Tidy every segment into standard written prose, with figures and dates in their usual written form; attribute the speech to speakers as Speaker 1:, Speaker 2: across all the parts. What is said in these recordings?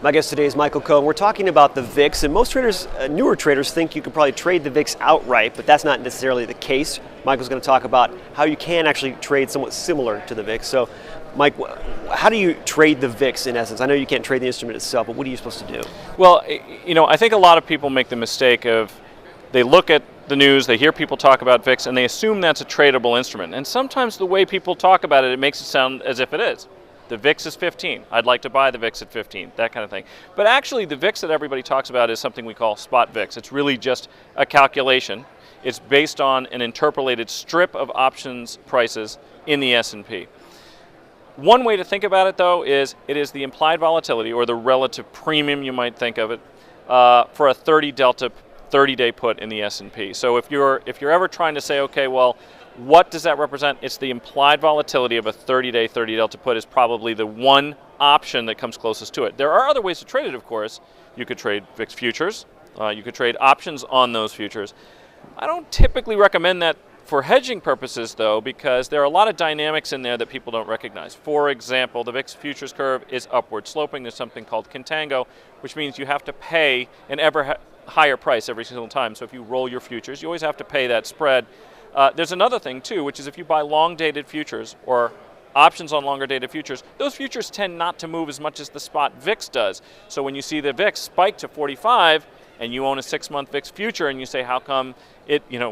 Speaker 1: My guest today is Michael Cohen. We're talking about the VIX, and most traders, newer traders, think you could probably trade the VIX outright, but that's not necessarily the case. Michael's going to talk about how you can actually trade somewhat similar to the VIX. So, Mike, how do you trade the VIX in essence? I know you can't trade the instrument itself, but what are you supposed to do?
Speaker 2: Well, I think a lot of people make the mistake of they look at the news, they hear people talk about VIX, and they assume that's a tradable instrument. And sometimes the way people talk about it, it makes it sound as if it is. The VIX is 15. I'd like to buy the VIX at 15, that kind of thing. But actually, the VIX that everybody talks about is something we call spot VIX. It's really just a calculation. It's based on an interpolated strip of options prices in the S&P. One way to think about it, though, is it is the implied volatility, or the relative premium, you might think of it, for a 30-day put in the S&P. So if you're ever trying to say, okay, well, what does that represent? It's the implied volatility of a 30-day 30 delta put is probably the one option that comes closest to it. There are other ways to trade it, of course. You could trade VIX futures. You could trade options on those futures. I don't typically recommend that for hedging purposes, though, because there are a lot of dynamics in there that people don't recognize. For example, the VIX futures curve is upward sloping. There's something called contango, which means you have to pay an ever higher price every single time. So if you roll your futures, you always have to pay that spread. There's another thing, too, which is if you buy long-dated futures or options on longer-dated futures, those futures tend not to move as much as the spot VIX does. So when you see the VIX spike to 45 and you own a 6-month VIX future and you say, how come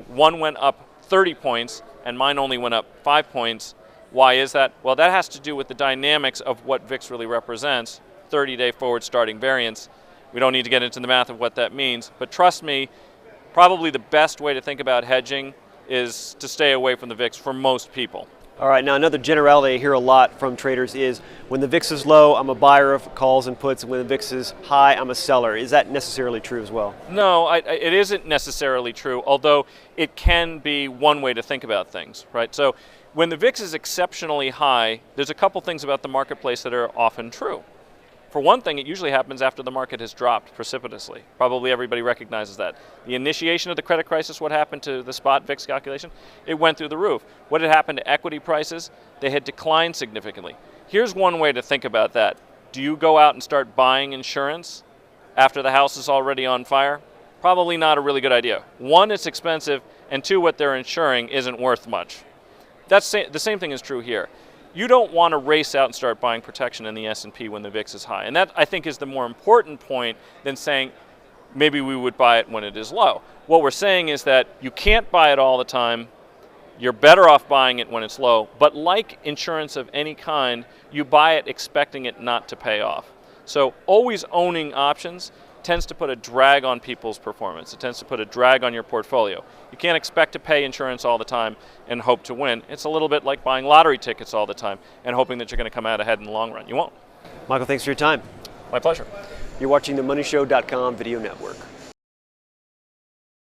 Speaker 2: one went up 30 points and mine only went up 5 points, why is that? Well, that has to do with the dynamics of what VIX really represents, 30-day forward starting variance. We don't need to get into the math of what that means, but trust me, probably the best way to think about hedging is to stay away from the VIX for most people.
Speaker 1: All right, now another generality I hear a lot from traders is when the VIX is low, I'm a buyer of calls and puts, and when the VIX is high, I'm a seller. Is that necessarily true as well?
Speaker 2: No, it isn't necessarily true, although it can be one way to think about things, right? So when the VIX is exceptionally high, there's a couple things about the marketplace that are often true. For one thing, it usually happens after the market has dropped precipitously. Probably everybody recognizes that. The initiation of the credit crisis, what happened to the spot VIX calculation? It went through the roof. What had happened to equity prices? They had declined significantly. Here's one way to think about that. Do you go out and start buying insurance after the house is already on fire? Probably not a really good idea. One, it's expensive, and two, what they're insuring isn't worth much. The same thing is true here. You don't want to race out and start buying protection in the S&P when the VIX is high. And that, I think, is the more important point than saying maybe we would buy it when it is low. What we're saying is that you can't buy it all the time. You're better off buying it when it's low. But like insurance of any kind, you buy it expecting it not to pay off. So always owning options tends to put a drag on people's performance. It tends to put a drag on your portfolio. You can't expect to pay insurance all the time and hope to win. It's a little bit like buying lottery tickets all the time and hoping that you're going to come out ahead in the long run. You won't.
Speaker 1: Michael, thanks for your time.
Speaker 2: My pleasure.
Speaker 1: You're watching the MoneyShow.com video network.